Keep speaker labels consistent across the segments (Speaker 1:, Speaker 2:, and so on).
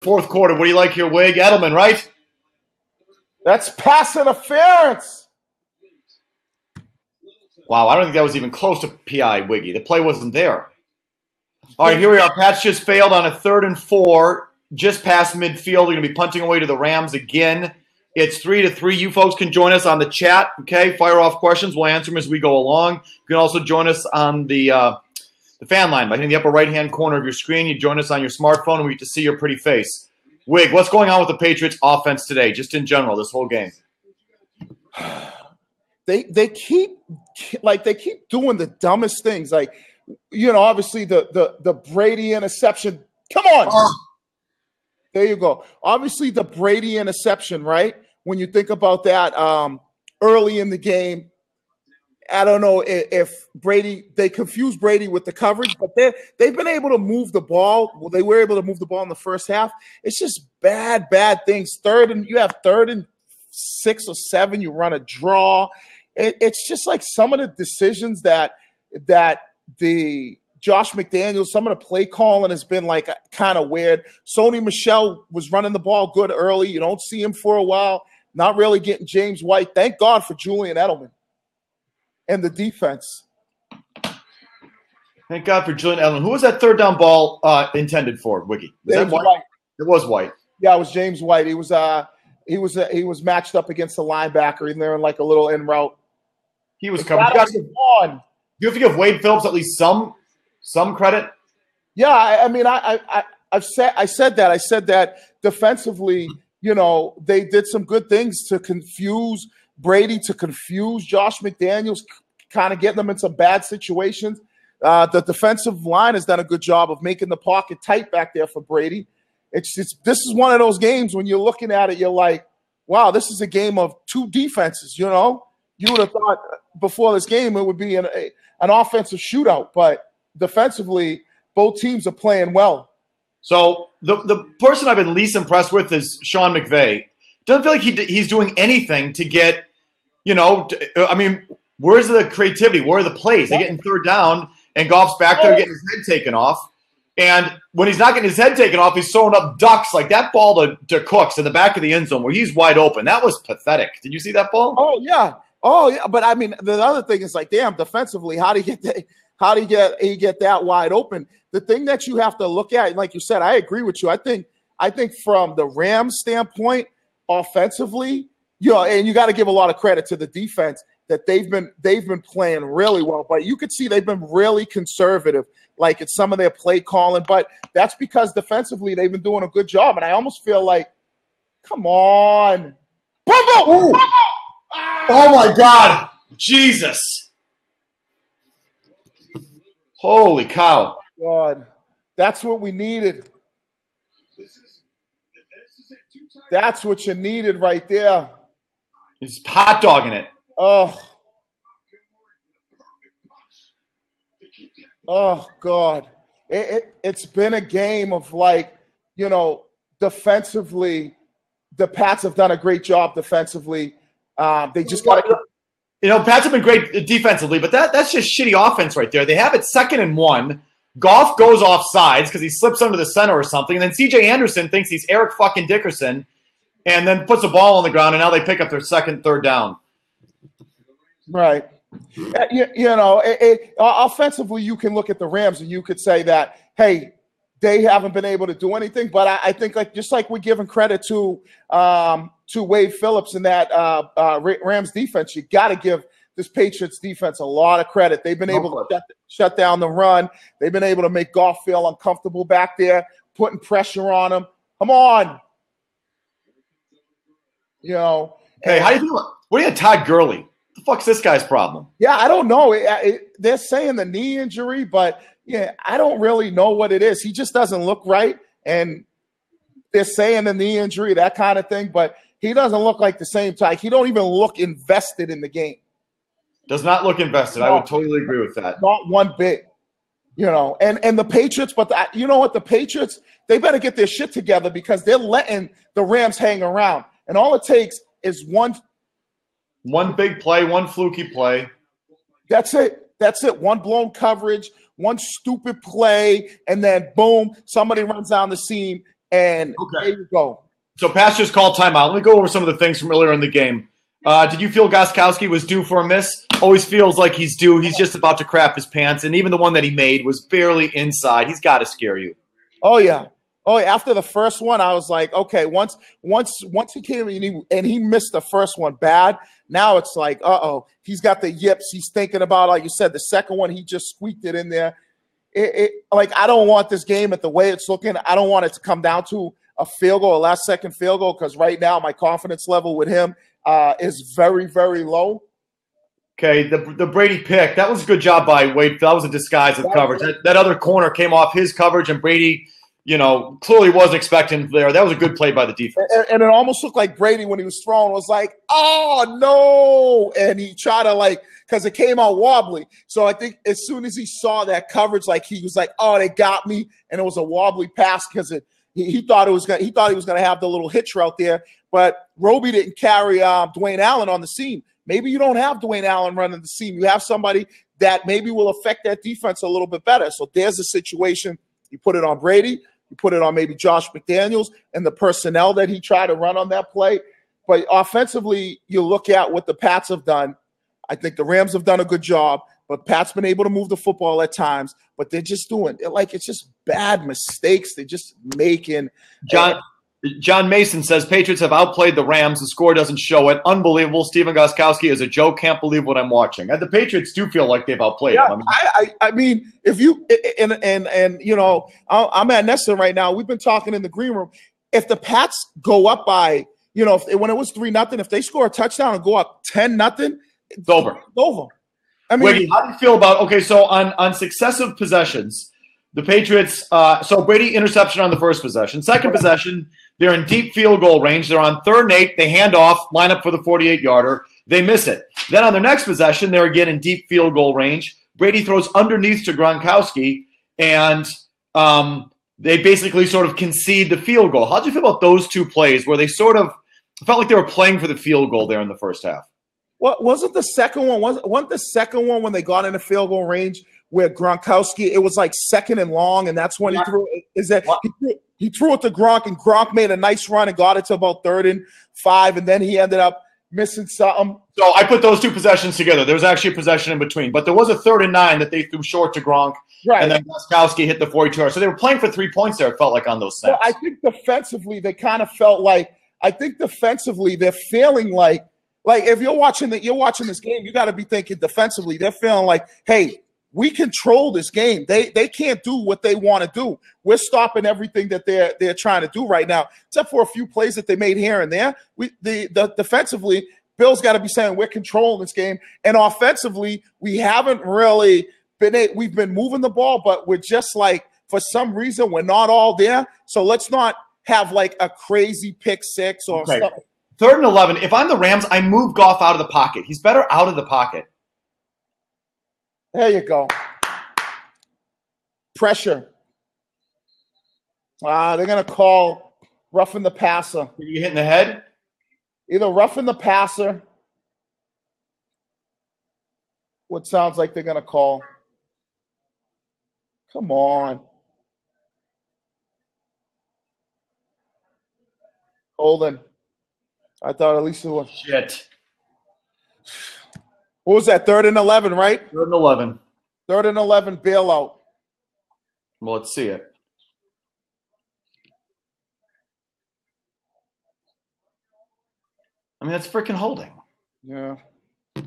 Speaker 1: Fourth quarter. What do you like here, Wig? Edelman, right?
Speaker 2: That's pass interference.
Speaker 1: Wow, I don't think that was even close to PI, Wiggy. The play wasn't there. All right, here we are. Pats just failed on a 3rd and 4, just past midfield. They're going to be punting away to the Rams again. It's 3-3. You folks can join us on the chat, okay? Fire off questions. We'll answer them as we go along. You can also join us on the fan line by hitting the upper right-hand corner of your screen. You join us on your smartphone, and we get to see your pretty face. Wig, what's going on with the Patriots offense today, just in general, this whole game?
Speaker 2: They keep doing the dumbest things. Like, obviously the Brady interception. Come on. There you go. Obviously the Brady interception, right? When you think about that early in the game, I don't know if they confused Brady with the coverage, but they've been able to move the ball. Well, they were able to move the ball in the first half. It's just bad things. You have 3rd and 6 or 7, you run a draw. It's just like some of the decisions that the Josh McDaniels, some of the play calling has been like kind of weird. Sony Michel was running the ball good early. You don't see him for a while. Not really getting James White. Thank God for Julian Edelman and the defense.
Speaker 1: Thank God for Julian Edelman. Who was that 3rd down ball intended for, Wiggy? Was that White? It was White.
Speaker 2: Yeah, it was James White. He was matched up against the linebacker, and they're in like a little in route.
Speaker 1: He was covered. Do you have to give Wade Phillips at least some credit?
Speaker 2: Yeah, I mean, I said that defensively, they did some good things to confuse Brady, to confuse Josh McDaniels, kind of getting them in some bad situations. The defensive line has done a good job of making the pocket tight back there for Brady. This is one of those games when you're looking at it, you're like, wow, this is a game of 2 defenses. You would have thought before this game it would be an offensive shootout, but defensively, both teams are playing well.
Speaker 1: So the person I've been least impressed with is Sean McVay. Doesn't feel like he's doing anything to get, where's the creativity? Where are the plays? They get in 3rd down, and Goff's back there getting his head taken off. And when he's not getting his head taken off, he's throwing up ducks like that ball to Cooks in the back of the end zone where he's wide open. That was pathetic. Did you see that ball?
Speaker 2: Oh, yeah. But I mean, the other thing is like, damn, defensively, how do you get that wide open? The thing that you have to look at, like you said, I agree with you. I think from the Rams standpoint, offensively, and you got to give a lot of credit to the defense that they've been playing really well. But you could see they've been really conservative, like in some of their play calling. But that's because defensively they've been doing a good job. And I almost feel like, come on.
Speaker 1: Oh my God. Jesus. Holy cow.
Speaker 2: God. That's what we needed. That's what you needed right there.
Speaker 1: He's hot dogging it.
Speaker 2: Oh God. It's been a game of defensively, the Pats have done a great job defensively. They just got to.
Speaker 1: Pats have been great defensively, but that's just shitty offense right there. They have it 2nd and 1. Goff goes off sides because he slips under the center or something, and then C.J. Anderson thinks he's Eric fucking Dickerson, and then puts a ball on the ground, and now they pick up their 2nd, 3rd down.
Speaker 2: Right. Offensively, you can look at the Rams and you could say that, hey, they haven't been able to do anything. But I think just like we're giving credit to Wade Phillips and that Rams defense, you got to give this Patriots defense a lot of credit. They've been able to shut down the run. They've been able to make Goff feel uncomfortable back there, putting pressure on him. Come on.
Speaker 1: Hey, how do you feel? What do you think, Todd Gurley? What the fuck's this guy's problem?
Speaker 2: Yeah, I don't know. They're saying the knee injury, but yeah, I don't really know what it is. He just doesn't look right, and they're saying the knee injury, that kind of thing, but he doesn't look like the same type. He don't even look invested in the game.
Speaker 1: Does not look invested. No, I would totally agree with that.
Speaker 2: Not one bit. And the Patriots, but you know what? The Patriots, they better get their shit together because they're letting the Rams hang around. And all it takes is one
Speaker 1: big play, one fluky play.
Speaker 2: That's it. One blown coverage, one stupid play, and then boom, somebody runs down the seam And there you go.
Speaker 1: So Pat's just called timeout. Let me go over some of the things from earlier in the game. Did you feel Gostkowski was due for a miss? Always feels like he's due. He's just about to crap his pants. And even the one that he made was barely inside. He's got to scare you.
Speaker 2: Oh, yeah. Oh, after the first one, I was like, okay, once he came and he missed the first one bad, now it's like, he's got the yips. He's thinking about, like you said, the second one, he just squeaked it in there. Like, I don't want this game at the way it's looking. I don't want it to come down to a field goal, a last-second field goal, because right now my confidence level with him is very, very low.
Speaker 1: Okay, the Brady pick, that was a good job by Wade. That was a disguise of coverage. That other corner came off his coverage, and Brady, clearly wasn't expecting there. That was a good play by the defense.
Speaker 2: And it almost looked like Brady, when he was throwing, was like, oh, no. And he tried to, because it came out wobbly. So I think as soon as he saw that coverage, he was like, oh, they got me. And it was a wobbly pass because he thought he was going to have the little hitch route there. But Roby didn't carry Dwayne Allen on the seam. Maybe you don't have Dwayne Allen running the seam. You have somebody that maybe will affect that defense a little bit better. So there's a situation. You put it on Brady. You put it on maybe Josh McDaniels and the personnel that he tried to run on that play. But offensively, you look at what the Pats have done. I think the Rams have done a good job, but Pat's been able to move the football at times. But they're just doing it it's just bad mistakes. They're just making.
Speaker 1: John Mason says Patriots have outplayed the Rams. The score doesn't show it. Unbelievable. Steven Gostkowski is a joke. Can't believe what I'm watching. The Patriots do feel like they've outplayed them.
Speaker 2: I mean, if you I'm at Nessa right now. We've been talking in the green room. If the Pats go up by, when it was 3-0, if they score a touchdown and go up 10-0,
Speaker 1: it's over.
Speaker 2: It's over. I mean,
Speaker 1: Wiggy, how do you feel about so on successive possessions, the Patriots, so Brady interception on the first possession. Second possession, they're in deep field goal range. They're on 3rd and 8. They hand off, line up for the 48-yarder. They miss it. Then on their next possession, they're again in deep field goal range. Brady throws underneath to Gronkowski, and they basically sort of concede the field goal. How do you feel about those two plays where they sort of felt like they were playing for the field goal there in the first half?
Speaker 2: What wasn't the second one? Wasn't the second one when they got in the field goal range where Gronkowski, it was like 2nd and long, and that's when he threw it? He threw it to Gronk, and Gronk made a nice run and got it to about 3rd and 5, and then he ended up missing something.
Speaker 1: So I put those two possessions together. There was actually a possession in between, but there was a 3rd and 9 that they threw short to Gronk, right, and then Gostkowski hit the 42-yard. So they were playing for 3 points there, it felt like, on those snaps.
Speaker 2: Well, I think defensively they kind of felt like – I think defensively they're feeling like if you're watching this game, you got to be thinking defensively. They're feeling like, hey, we control this game. They can't do what they want to do. We're stopping everything that they're trying to do right now, except for a few plays that they made here and there. The defensively, Bill's got to be saying we're controlling this game, and offensively, we haven't really been. We've been moving the ball, but we're just for some reason we're not all there. So let's not have a crazy pick six or something.
Speaker 1: 3rd and 11. If I'm the Rams, I move Goff out of the pocket. He's better out of the pocket.
Speaker 2: There you go. Pressure. They're going to call roughing the passer.
Speaker 1: Are you hitting the head?
Speaker 2: Either roughing the passer. What sounds like they're going to call. Come on. Holding. I thought at least it was.
Speaker 1: Shit.
Speaker 2: What was that? 3rd and 11, right?
Speaker 1: 3rd and 11.
Speaker 2: 3rd and 11 bailout.
Speaker 1: Well, let's see it. I mean, that's freaking holding.
Speaker 2: Yeah.
Speaker 1: I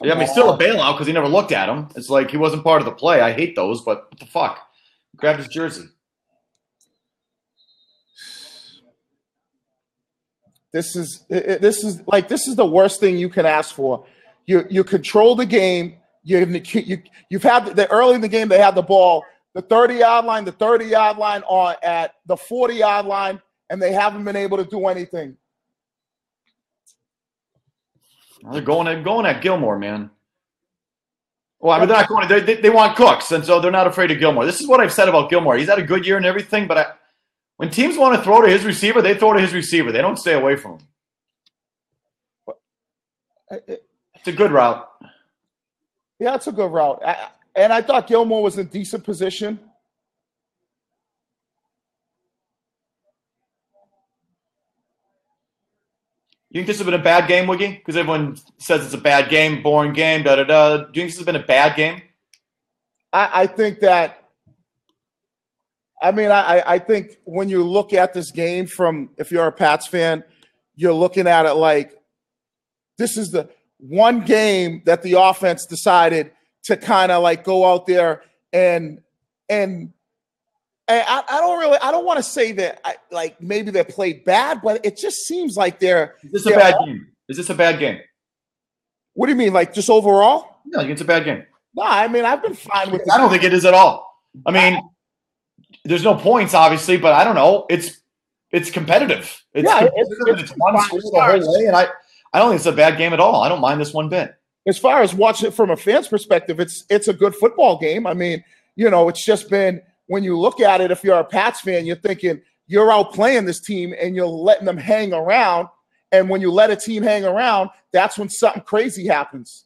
Speaker 1: mean, still a bailout because he never looked at him. It's like he wasn't part of the play. I hate those, but what the fuck? Grabbed his jersey.
Speaker 2: This is the worst thing you can ask for. You control the game. You've had the early in the game they had the ball, the 30-yard line, on at the 40-yard line, and they haven't been able to do anything.
Speaker 1: They're going at Gilmore, man. Well, I mean, they're not going. They want Cooks, and so they're not afraid of Gilmore. This is what I've said about Gilmore. He's had a good year and everything, but when teams want to throw to his receiver, they throw to his receiver. They don't stay away from him. It's a good route.
Speaker 2: Yeah, it's a good route. And I thought Gilmore was in decent position.
Speaker 1: You think this has been a bad game, Wiggy? Because everyone says it's a bad game, boring game, da-da-da. Do you think this has been a bad game?
Speaker 2: I think that – I think when you look at this game from – if you're a Pats fan, you're looking at it like this is the one game that the offense decided to kind of like go out there and I don't want to say that like maybe they played bad, but it just seems like they're.
Speaker 1: Is this a bad game? Is this a bad game?
Speaker 2: What do you mean, like just overall?
Speaker 1: No, it's a bad game.
Speaker 2: No, I mean I've been fine with.
Speaker 1: I don't think it is at all. I mean, there's no points, obviously, but I don't know. It's competitive. It's one score the whole way, and I don't think it's a bad game at all. I don't mind this one bit.
Speaker 2: As far as watching it from a fan's perspective, it's a good football game. I mean, it's just been. When you look at it, if you're a Pats fan, you're thinking you're outplaying this team and you're letting them hang around. And when you let a team hang around, that's when something crazy happens.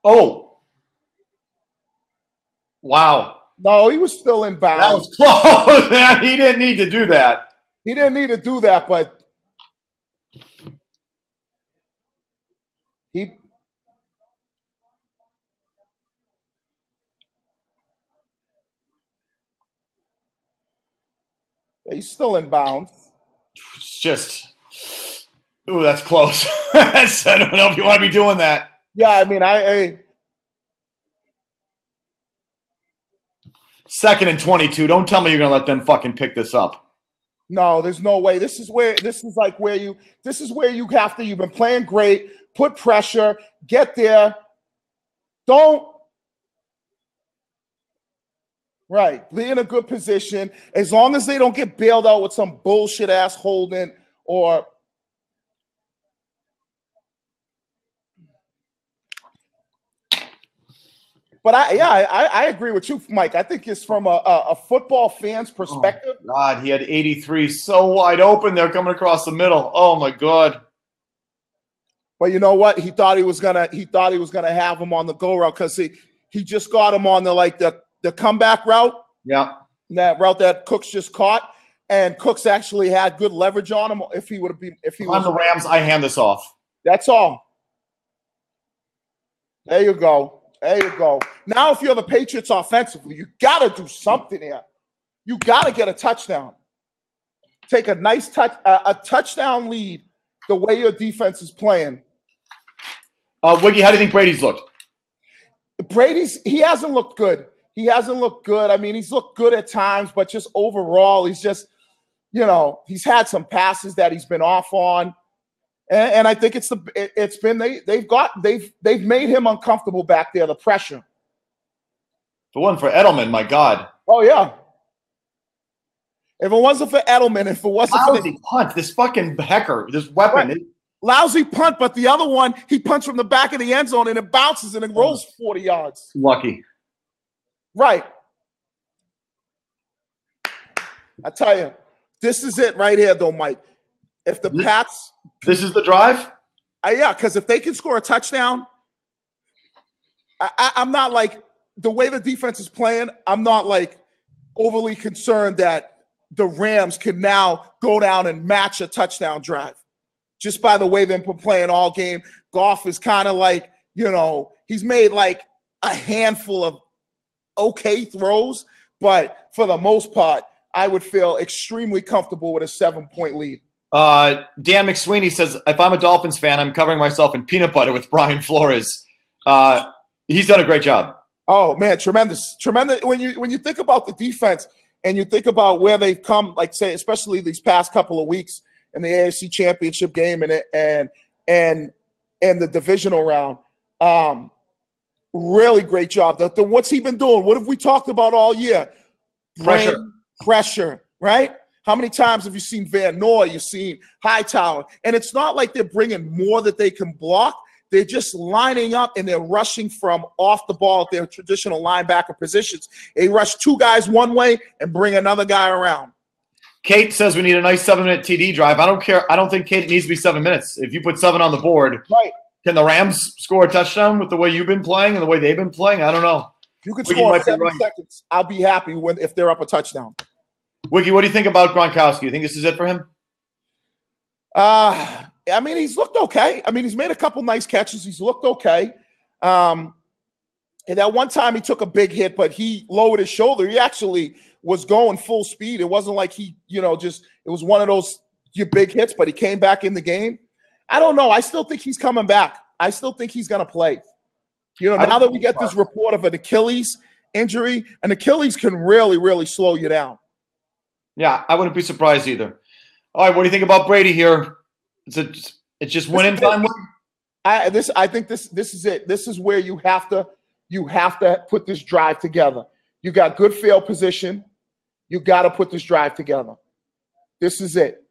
Speaker 1: Oh. Wow.
Speaker 2: No, he was still in bounds.
Speaker 1: That was close, man. He didn't need to do that.
Speaker 2: He didn't need to do that, but he's still in bounds.
Speaker 1: It's just, ooh, that's close. I don't know if you want to be doing that.
Speaker 2: Yeah, I mean, I
Speaker 1: 2nd and 22. Don't tell me you're gonna let them fucking pick this up.
Speaker 2: No, there's no way. This is where you have to. You've been playing great. Put pressure. Get there. Don't. Right. Be in a good position. As long as they don't get bailed out with some bullshit ass holding or but I agree with you, Mike. I think it's from a football fan's perspective.
Speaker 1: Oh, God, he had 83 so wide open there coming across the middle. Oh my God.
Speaker 2: But you know what? He thought he was gonna have him on the go route because he just got him on the comeback route.
Speaker 1: Yeah.
Speaker 2: That route that Cooks just caught. And Cooks actually had good leverage on him if he was
Speaker 1: on the Rams, I hand this off.
Speaker 2: That's all. There you go. There you go. Now, if you're the Patriots offensively, you got to do something here. You got to get a touchdown. Take a nice a touchdown lead the way your defense is playing.
Speaker 1: Wiggy, how do you think Brady's looked?
Speaker 2: He hasn't looked good. He hasn't looked good. I mean, he's looked good at times, but just overall, he's just, he's had some passes that he's been off on. And I think they've made him uncomfortable back there, the pressure.
Speaker 1: If it wasn't for Edelman, my God.
Speaker 2: Oh, yeah. If it wasn't for Edelman, if it wasn't for
Speaker 1: the punt, this fucking hecker, this weapon.
Speaker 2: Right. Lousy punt, but the other one, he punched from the back of the end zone and it bounces and it rolls 40 yards.
Speaker 1: Lucky.
Speaker 2: Right. I tell you, this is it right here, though, Mike. If the Pats...
Speaker 1: This is the drive?
Speaker 2: Yeah, because if they can score a touchdown, I'm not like... The way the defense is playing, I'm not like overly concerned that the Rams can now go down and match a touchdown drive. Just by the way they've been playing all game. Goff is kind of like, he's made like a handful of okay throws, but for the most part, I would feel extremely comfortable with a 7-point lead.
Speaker 1: Dan McSweeney says, if I'm a Dolphins fan, I'm covering myself in peanut butter with Brian Flores. He's done a great job.
Speaker 2: Oh, man, tremendous. When you think about the defense and you think about where they've come, like say, especially these past couple of weeks in the AFC Championship game and the divisional round, really great job. What's he been doing? What have we talked about all year? Pressure, right? How many times have you seen Van Noy? You've seen Hightower. And it's not like they're bringing more that they can block. They're just lining up and they're rushing from off the ball at their traditional linebacker positions. They rush two guys one way and bring another guy around.
Speaker 1: Kate says we need a nice 7-minute TD drive. I don't care. I don't think Kate needs to be 7 minutes. If you put 7 on the board,
Speaker 2: right? Can
Speaker 1: the Rams score a touchdown with the way you've been playing and the way they've been playing? I don't know.
Speaker 2: If you could score in 7 seconds, I'll be happy if they're up a touchdown.
Speaker 1: Wiggy, what do you think about Gronkowski? You think this is it for him?
Speaker 2: I mean, he's looked okay. I mean, he's made a couple nice catches. He's looked okay. And that one time he took a big hit, but he lowered his shoulder. He actually was going full speed. It wasn't like he, it was one of those big hits, but he came back in the game. I don't know. I still think he's coming back. I still think he's going to play. Now that we get this report of an Achilles injury, an Achilles can really, really slow you down.
Speaker 1: Yeah, I wouldn't be surprised either. All right, what do you think about Brady here? It's just winning time.
Speaker 2: I think this is it. This is where you have to put this drive together. You got good field position. You got to put this drive together. This is it.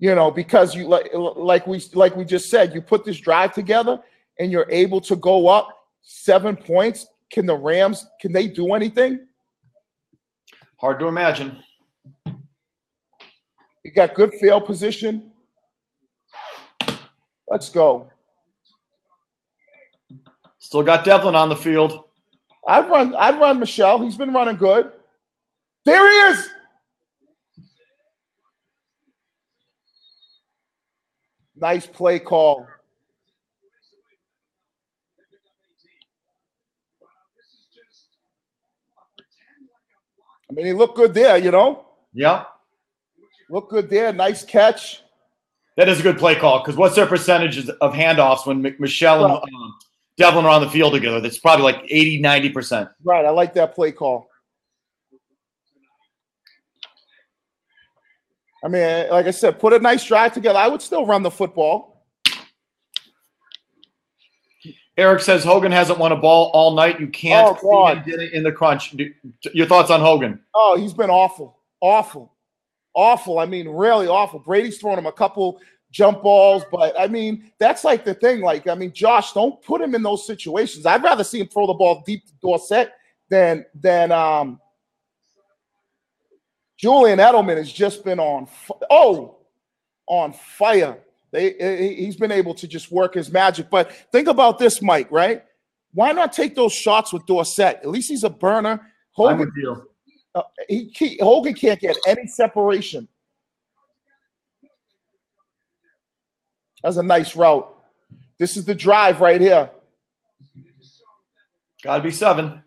Speaker 2: Because you like we just said, you put this drive together and you're able to go up 7 points. Can the Rams, can they do anything?
Speaker 1: Hard to imagine.
Speaker 2: You got good field position. Let's go.
Speaker 1: Still got Devlin on the field.
Speaker 2: I'd run Michelle. He's been running good. There he is. Nice play call. I mean, he looked good there,
Speaker 1: Yeah.
Speaker 2: Looked good there. Nice catch.
Speaker 1: That is a good play call because what's their percentages of handoffs when Michelle and Devlin are on the field together? That's probably like 80, 90%.
Speaker 2: Right. I like that play call. I mean, like I said, put a nice drive together. I would still run the football.
Speaker 1: Eric says Hogan hasn't won a ball all night. You can't see him in the crunch. Your thoughts on Hogan?
Speaker 2: Oh, he's been awful. Awful. I mean, really awful. Brady's thrown him a couple jump balls, but I mean, that's like the thing. Like, I mean, Josh, don't put him in those situations. I'd rather see him throw the ball deep to Dorsett than Julian Edelman has just been on fire. He's been able to just work his magic. But think about this, Mike, right? Why not take those shots with Dorsett? At least he's a burner. Hogan can't get any separation. That's a nice route. This is the drive right here.
Speaker 1: Got to be 7.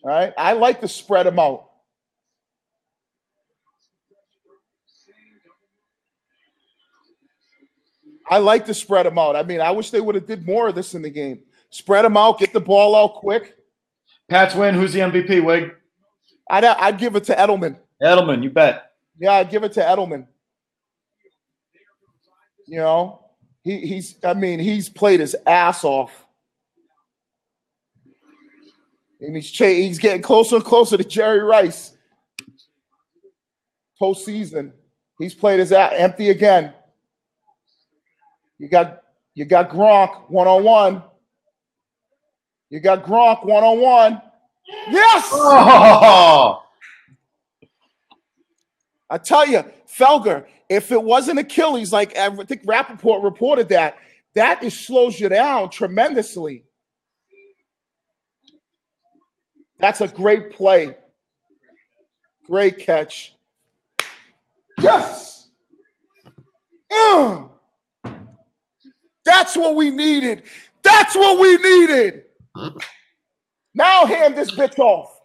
Speaker 2: All right. I like to spread them out. I like to spread them out. I mean, I wish they would have did more of this in the game. Spread them out, get the ball out quick.
Speaker 1: Pats win. Who's the MVP, Wig?
Speaker 2: I'd give it to Edelman.
Speaker 1: Edelman, you bet.
Speaker 2: Yeah, I'd give it to Edelman. He's played his ass off. And he's getting closer and closer to Jerry Rice. Postseason. He's played his ass empty again. You got Gronk one-on-one. You got Gronk one-on-one. Yes!
Speaker 1: Oh!
Speaker 2: I tell you, Felger, if it wasn't Achilles, like I think Rappaport reported that slows you down tremendously. That's a great play. Great catch. Yes! That's what we needed. That's what we needed. Now hand this bitch off.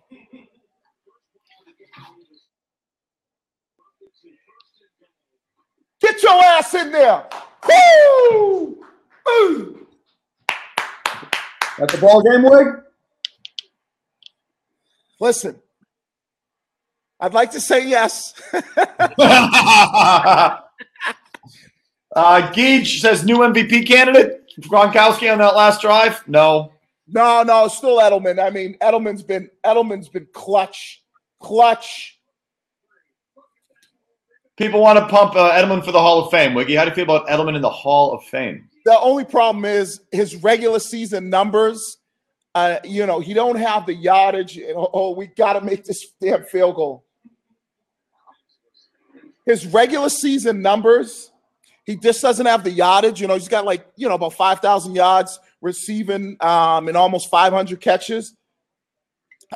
Speaker 2: Get your ass in there. Woo! Ooh.
Speaker 1: That's the ball game, Wig?
Speaker 2: Listen, I'd like to say yes.
Speaker 1: Geej says new MVP candidate. Gronkowski on that last drive? No.
Speaker 2: No, still Edelman. I mean, Edelman's been clutch.
Speaker 1: People want to pump Edelman for the Hall of Fame. Wiggy, how do you feel about Edelman in the Hall of Fame?
Speaker 2: The only problem is his regular season numbers. He don't have the yardage. We got to make this damn field goal. His regular season numbers, he just doesn't have the yardage. He's got about 5,000 yards receiving and almost 500 catches.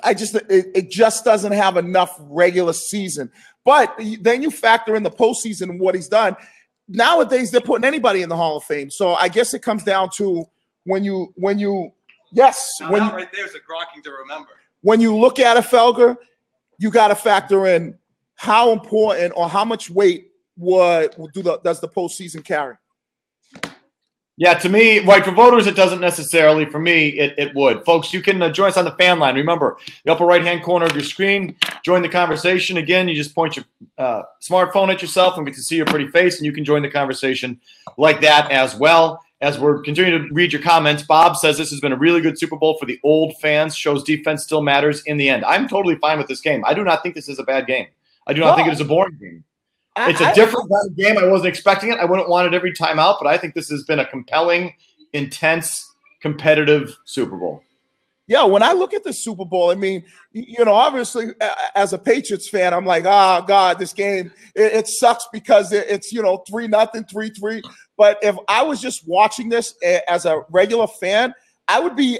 Speaker 2: it just doesn't have enough regular season. But then you factor in the postseason and what he's done. Nowadays, they're putting anybody in the Hall of Fame. So I guess it comes down to when you yes.
Speaker 3: Now
Speaker 2: when
Speaker 3: that right there is a grokking to remember.
Speaker 2: When you look at a Felger, you got to factor in how important or how much weight does the postseason carry.
Speaker 1: Yeah, to me, right, for voters, it doesn't necessarily. For me, it would. Folks, you can join us on the fan line. Remember, the upper right-hand corner of your screen, join the conversation. Again, you just point your smartphone at yourself and we can see your pretty face, and you can join the conversation like that as well. As we're continuing to read your comments, Bob says this has been a really good Super Bowl for the old fans, shows defense still matters in the end. I'm totally fine with this game. I do not think this is a bad game. I do not think it is a boring game. It's a different kind of game. I wasn't expecting it. I wouldn't want it every time out, but I think this has been a compelling, intense, competitive Super Bowl.
Speaker 2: Yeah, when I look at the Super Bowl, I mean, obviously as a Patriots fan, I'm like, oh, God, this game, it sucks because it's, 3-0, 3-3. But if I was just watching this as a regular fan, I would be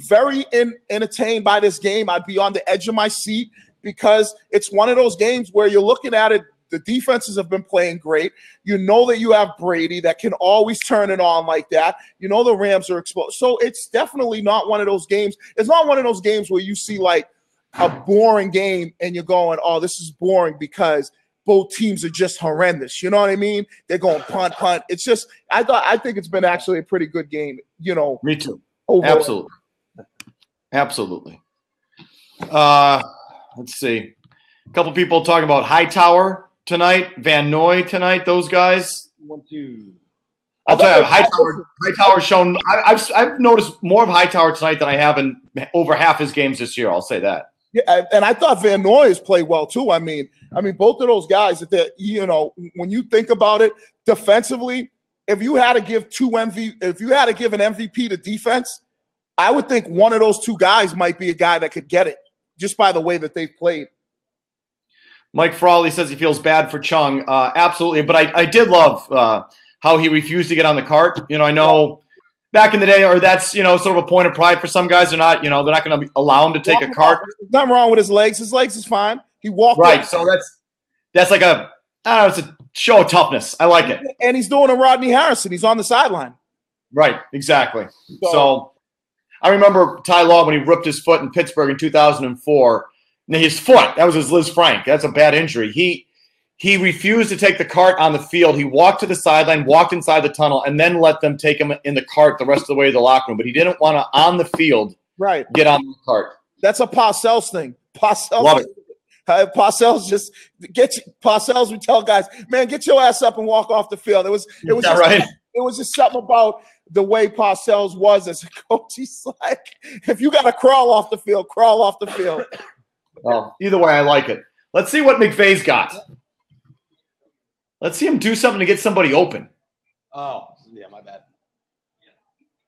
Speaker 2: very entertained by this game. I'd be on the edge of my seat because it's one of those games where you're looking at it. The defenses have been playing great. You know that you have Brady that can always turn it on like that. You know the Rams are exposed. So it's definitely not one of those games. It's not one of those games where you see like a boring game and you're going, oh, this is boring because both teams are just horrendous. You know what I mean? They're going punt. It's just I think it's been actually a pretty good game.
Speaker 1: Me too.
Speaker 2: Overall.
Speaker 1: Absolutely. Let's see. A couple people talking about Hightower tonight, Van Noy tonight. Those guys.
Speaker 3: 1, 2.
Speaker 1: I'll tell you, Hightower's shown. I've noticed more of Hightower tonight than I have in over half his games this year. I'll say that.
Speaker 2: Yeah, and I thought Van Noy has played well too. I mean, both of those guys. When you think about it, defensively, if you had to give an MVP to defense, I would think one of those two guys might be a guy that could get it just by the way that they've played.
Speaker 1: Mike Frawley says he feels bad for Chung. Absolutely. But I did love how he refused to get on the cart. I know back in the day, or that's, sort of a point of pride for some guys. They're not going to allow him to take a cart.
Speaker 2: There's nothing wrong with his legs. His legs is fine. He walked.
Speaker 1: Right.
Speaker 2: Up.
Speaker 1: So that's like it's a show of toughness. I like it.
Speaker 2: And he's doing a Rodney Harrison. He's on the sideline.
Speaker 1: Right. Exactly. So I remember Ty Law when he ripped his foot in Pittsburgh in 2004. Now, his foot, that was his Liz Frank. That's a bad injury. He refused to take the cart on the field. He walked to the sideline, walked inside the tunnel, and then let them take him in the cart the rest of the way to the locker room. But he didn't want to, on the field, get on the cart.
Speaker 2: That's a Parcells thing.
Speaker 1: Love it.
Speaker 2: Parcells Parcells would tell guys, man, get your ass up and walk off the field. It was just something about the way Parcells was as a coach. He's like, if you got to crawl off the field, crawl off the field.
Speaker 1: Well, either way, I like it. Let's see what McVay's got. Let's see him do something to get somebody open.
Speaker 3: Oh, yeah, my bad.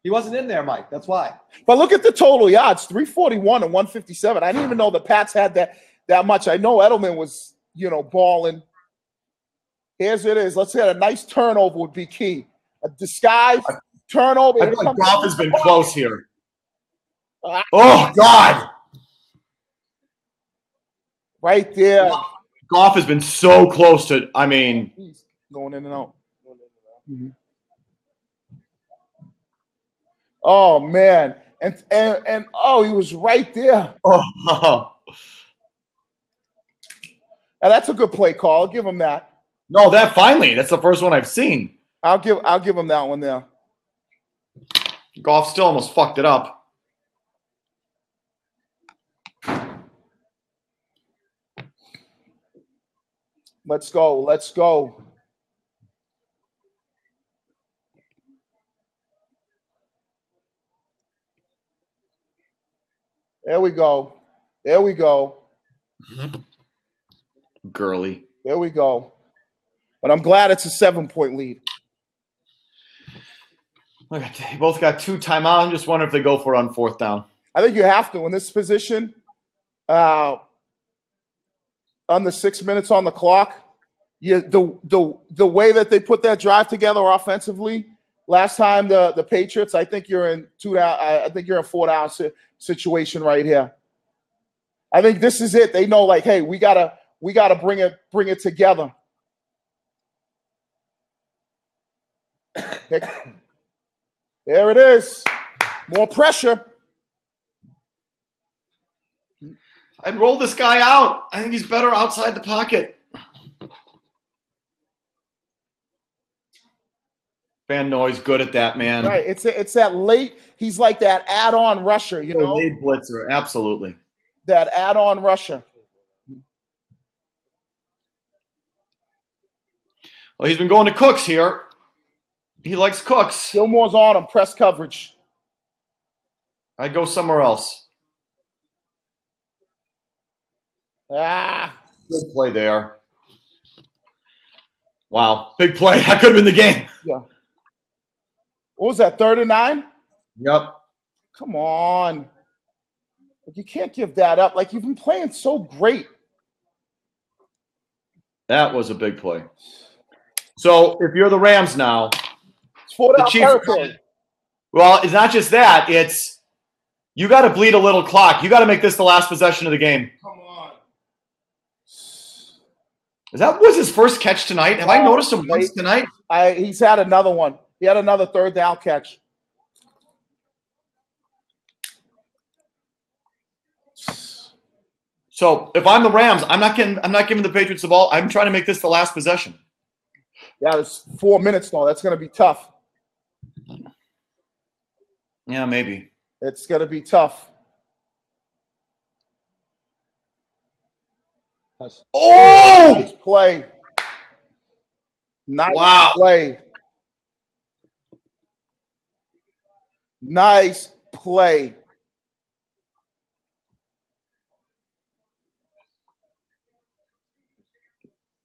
Speaker 3: He wasn't in there, Mike. That's why.
Speaker 2: But look at the total yards, 341 and 157. I didn't even know the Pats had that much. I know Edelman was, balling. Here's it is. Let's say a nice turnover would be key. A disguise turnover.
Speaker 1: I feel like Goff has been close here. Oh, God.
Speaker 2: Right there.
Speaker 1: Goff has been so close to,
Speaker 2: He's going in and out. Mm-hmm. Oh, man. And he was right there.
Speaker 1: Oh.
Speaker 2: And that's a good play call. I'll give him that.
Speaker 1: No, that's the first one I've seen.
Speaker 2: I'll give him that one there.
Speaker 1: Goff still almost fucked it up.
Speaker 2: Let's go. There we go.
Speaker 1: Girly.
Speaker 2: There we go. But I'm glad it's a 7-point lead.
Speaker 1: Look, they both got 2 timeouts. I'm just wondering if they go for it on 4th down.
Speaker 2: I think you have to in this position. Under 6 minutes on the clock, the way that they put that drive together offensively. Last time the Patriots, I think you're in 2 down. I think you're in 4 down situation right here. I think this is it. They know, like, hey, we gotta bring it together. There it is. More pressure.
Speaker 1: I'd roll this guy out. I think he's better outside the pocket. Van Noy's good at that, man.
Speaker 2: Right. It's that late. He's like that add-on rusher, you know.
Speaker 1: Late blitzer, absolutely.
Speaker 2: That add-on rusher.
Speaker 1: Well, he's been going to Cooks here. He likes Cooks.
Speaker 2: Gilmore's on him. Press coverage.
Speaker 1: I'd go somewhere else.
Speaker 2: Ah.
Speaker 1: Good play there. Wow. Big play. That could have been the game.
Speaker 2: Yeah. What was that, 3rd and 9?
Speaker 1: Yep.
Speaker 2: Come on. You can't give that up. Like, you've been playing so great.
Speaker 1: That was a big play. So if you're the Rams now,
Speaker 2: It's 4-down
Speaker 1: Chiefs,
Speaker 2: territory.
Speaker 1: well, it's not just that. It's you got to bleed a little clock. You got to make this the last possession of the game.
Speaker 2: Come on.
Speaker 1: Was his first catch tonight? Have I noticed him once tonight?
Speaker 2: He's had another one. He had another 3rd down catch.
Speaker 1: So if I'm the Rams, I'm not giving the Patriots the ball. I'm trying to make this the last possession.
Speaker 2: Yeah, there's 4 minutes though. That's going to be tough.
Speaker 1: Yeah, maybe.
Speaker 2: It's going to be tough.
Speaker 1: Oh!
Speaker 2: Nice play. Nice
Speaker 1: Wow.
Speaker 2: play. Nice play.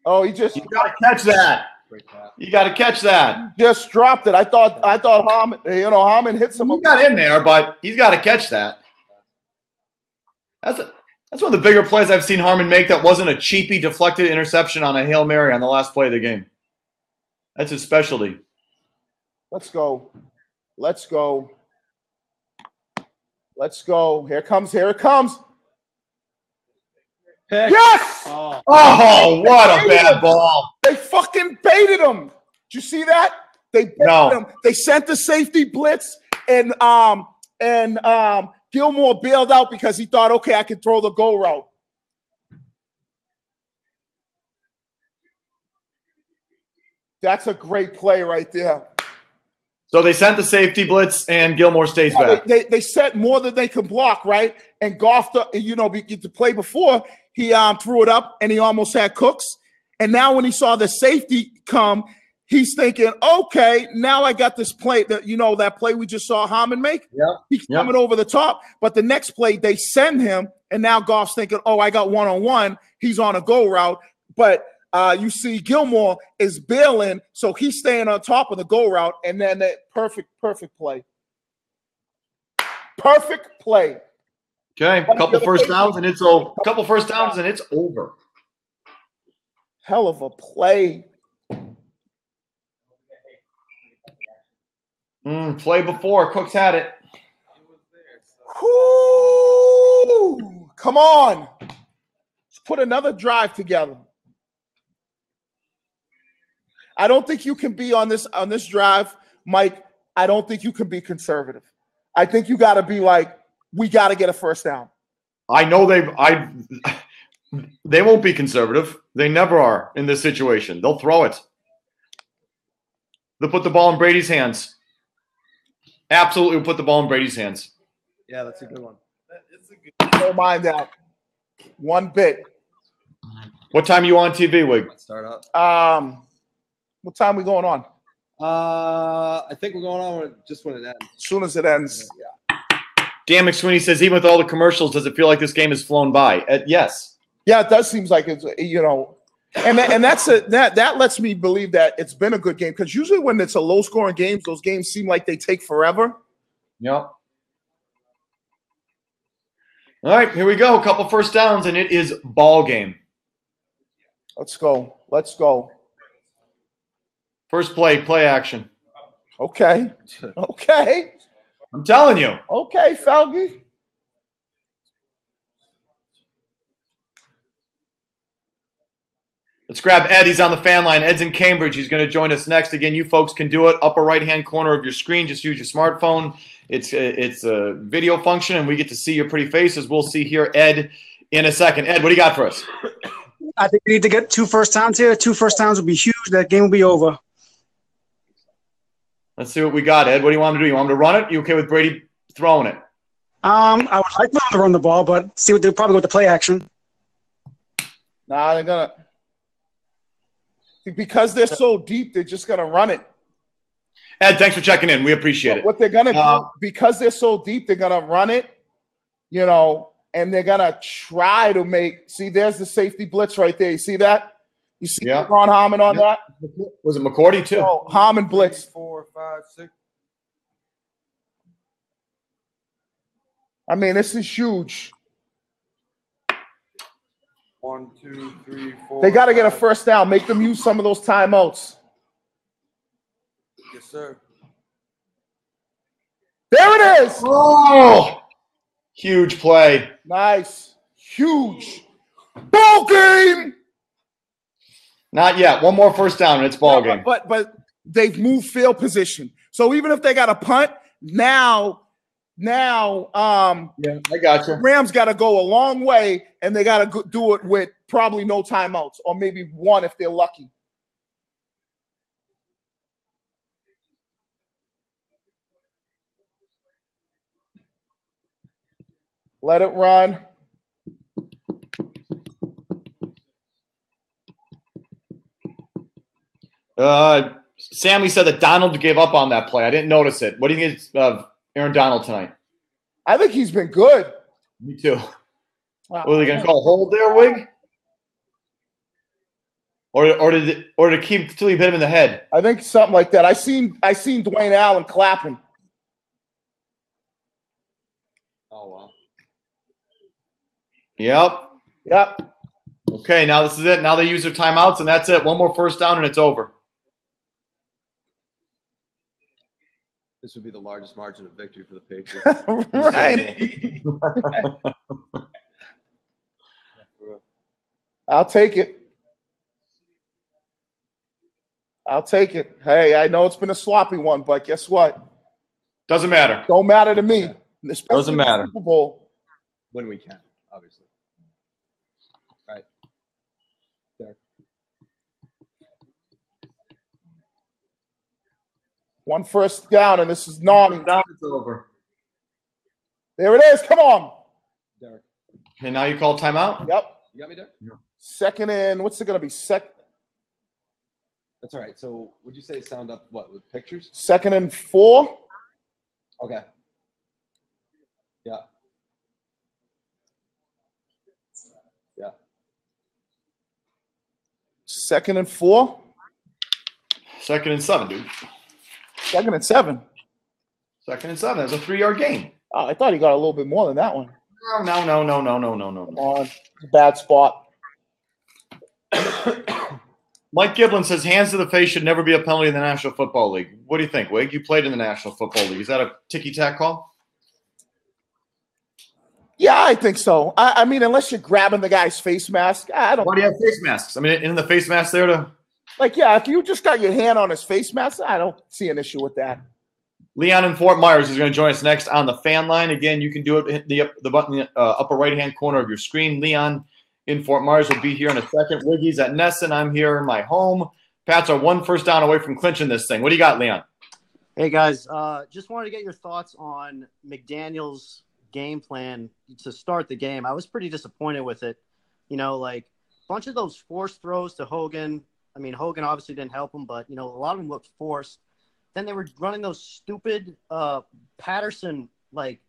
Speaker 2: Oh, he just
Speaker 1: You got to catch that. You got to catch that.
Speaker 2: just dropped it. I thought Harmon hit some.
Speaker 1: He got in there, but he's got to catch that. That's one of the bigger plays I've seen Harmon make that wasn't a cheapy deflected interception on a Hail Mary on the last play of the game. That's his specialty.
Speaker 2: Let's go. Let's go. Let's go. Here it comes. Here it comes.
Speaker 3: Pick.
Speaker 2: Yes!
Speaker 1: Oh, what a bad ball.
Speaker 2: They fucking baited him. Did you see that? They baited him. They sent the safety blitz, and Gilmore bailed out because he thought, okay, I can throw the go route. That's a great play right there.
Speaker 1: So they sent the safety blitz, and Gilmore stays back.
Speaker 2: They set more than they could block, right? And Goff, the play before, he threw it up, and he almost had Cooks. And now when he saw the safety come, he's thinking, okay, now I got this play, that play we just saw Harmon make?
Speaker 1: Yeah.
Speaker 2: He's coming over the top. But the next play, they send him, and now Goff's thinking, oh, I got one-on-one. He's on a go route. But you see Gilmore is bailing, so he's staying on top of the go route, and then that perfect play. Perfect play.
Speaker 1: Okay, a couple first downs, and it's over. A couple first downs, and it's over.
Speaker 2: Hell of a play.
Speaker 1: Play before. Cooks had it.
Speaker 2: Whoo! Come on. Let's put another drive together. I don't think you can be on this drive, Mike. I don't think you can be conservative. I think you got to be like, we got to get a first down.
Speaker 1: I know they won't be conservative. They never are in this situation. They'll throw it. They'll put the ball in Brady's hands. Absolutely put the ball in Brady's hands.
Speaker 3: Yeah, that's a good one.
Speaker 2: Don't mind that. One bit.
Speaker 1: What time are you on TV, Wig?
Speaker 3: Let's start up.
Speaker 2: What time we going on?
Speaker 3: I think we're going on just when it ends.
Speaker 2: As soon as it ends.
Speaker 3: Yeah.
Speaker 1: Dan McSweeney says, even with all the commercials, does it feel like this game has flown by? Yes.
Speaker 2: Yeah, it does seem like it's, and that lets me believe that it's been a good game, because usually when it's a low-scoring game, those games seem like they take forever.
Speaker 1: Yep. All right, here we go. A couple first downs, and it is ball game.
Speaker 2: Let's go. Let's go.
Speaker 1: First play action.
Speaker 2: Okay. Okay.
Speaker 1: I'm telling you.
Speaker 2: Okay, Felgy.
Speaker 1: Let's grab Ed. He's on the fan line. Ed's in Cambridge. He's going to join us next. Again, you folks can do it. Upper right-hand corner of your screen. Just use your smartphone. It's a video function, and we get to see your pretty faces. We'll see here Ed in a second. Ed, what do you got for us?
Speaker 4: I think we need to get 2 first downs here. 2 first downs will be huge. That game will be over.
Speaker 1: Let's see what we got, Ed. What do you want to do? You want me to run it? You okay with Brady throwing it?
Speaker 4: I would like them to run the ball, but see what they'll probably go with the play action.
Speaker 2: Nah, they're gonna because they're so deep. They're just gonna run it.
Speaker 1: Ed, thanks for checking in. We appreciate it.
Speaker 2: What they're gonna do because they're so deep, they're gonna run it. You know, and they're gonna try to make. See, there's the safety blitz right there. You see that? You see Ron Harmon on that?
Speaker 1: Was it McCourty too?
Speaker 2: Oh, Harmon blitz.
Speaker 3: 4, 5, 6.
Speaker 2: I mean, this is huge.
Speaker 3: 1, 2, 3, 4.
Speaker 2: They got to get a first down. Make them use some of those timeouts.
Speaker 3: Yes, sir.
Speaker 2: There it is.
Speaker 1: Oh, huge play.
Speaker 2: Nice. Huge. Ball game.
Speaker 1: Not yet. One more first down and it's ball game.
Speaker 2: But they've moved field position. So even if they got a punt, now
Speaker 1: yeah, I got you.
Speaker 2: Rams got to go a long way, and they got to do it with probably no timeouts, or maybe one if they're lucky. Let it run.
Speaker 1: Sammy said that Donald gave up on that play. I didn't notice it. What do you think of Aaron Donald tonight?
Speaker 2: I think he's been good.
Speaker 1: Me too.
Speaker 2: Wow.
Speaker 1: What are they going to call hold there, Wig? Or to keep till he hit him in the head?
Speaker 2: I think something like that. I seen Dwayne Allen clapping.
Speaker 3: Oh wow.
Speaker 1: Yep. Okay, now this is it. Now they use their timeouts, and that's it. One more first down, and it's over.
Speaker 3: This would be the largest margin of victory for the Patriots.
Speaker 2: Right. I'll take it. Hey, I know it's been a sloppy one, but guess what?
Speaker 1: Doesn't matter.
Speaker 2: Don't matter to me.
Speaker 1: Doesn't matter.
Speaker 2: Super Bowl.
Speaker 3: When we can, obviously. All right. There.
Speaker 2: One first down, and this is naughty.
Speaker 1: Now it's over.
Speaker 2: There it is. Come on.
Speaker 3: Derek.
Speaker 1: And now you call timeout?
Speaker 2: Yep.
Speaker 3: You got me, Derek?
Speaker 1: Yeah.
Speaker 2: Second and what's it going to be?
Speaker 3: That's all right. So would you say sound up what with pictures?
Speaker 2: 2nd and 4.
Speaker 3: Okay. Yeah. Yeah.
Speaker 2: 2nd and 4.
Speaker 1: 2nd and 7, dude.
Speaker 2: 2nd and 7.
Speaker 1: 2nd and 7. That's a 3-yard gain.
Speaker 2: Oh, I thought he got a little bit more than that one.
Speaker 1: No.
Speaker 2: Come on. Bad spot.
Speaker 1: Mike Giblin says hands to the face should never be a penalty in the National Football League. What do you think, Wig? You played in the National Football League. Is that a ticky-tack call?
Speaker 2: Yeah, I think so. I mean, unless you're grabbing the guy's face mask, I don't.
Speaker 1: Why do you have face masks? I mean, isn't the face mask there to?
Speaker 2: Like, yeah, if you just got your hand on his face mask, I don't see an issue with that.
Speaker 1: Leon in Fort Myers is going to join us next on the fan line. Again, you can do it. Hit the button in the upper right-hand corner of your screen. Leon in Fort Myers will be here in a second. Wiggy's at Nesson. I'm here in my home. Pats are one first down away from clinching this thing. What do you got, Leon?
Speaker 5: Hey, guys. Just wanted to get your thoughts on McDaniel's game plan to start the game. I was pretty disappointed with it. You know, like a bunch of those forced throws to Hogan. I mean, Hogan obviously didn't help him, but, you know, a lot of them looked forced. Then they were running those stupid Patterson, like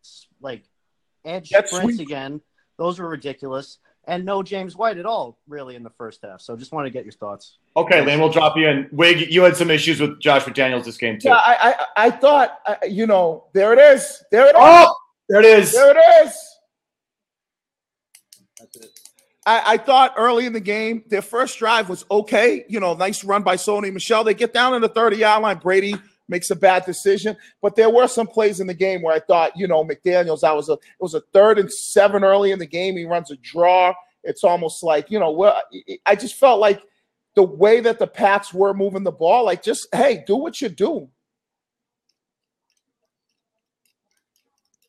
Speaker 5: edge sprints again. Those were ridiculous. And no James White at all, really, in the first half. So just wanted to get your thoughts.
Speaker 1: Okay, Lane, we'll drop you in. Wig, you had some issues with Josh McDaniels this game, too.
Speaker 2: Yeah, I thought, you know, there it is. There it is.
Speaker 1: Oh, there it is.
Speaker 2: There it is.
Speaker 3: That's it.
Speaker 2: I thought early in the game, their first drive was okay. You know, nice run by Sony Michel. They get down in the 30-yard line. Brady makes a bad decision. But there were some plays in the game where I thought, you know, McDaniels, it was a 3rd and 7 early in the game. He runs a draw. It's almost like, you know, I just felt like the way that the Pats were moving the ball, like just, hey, do what you do.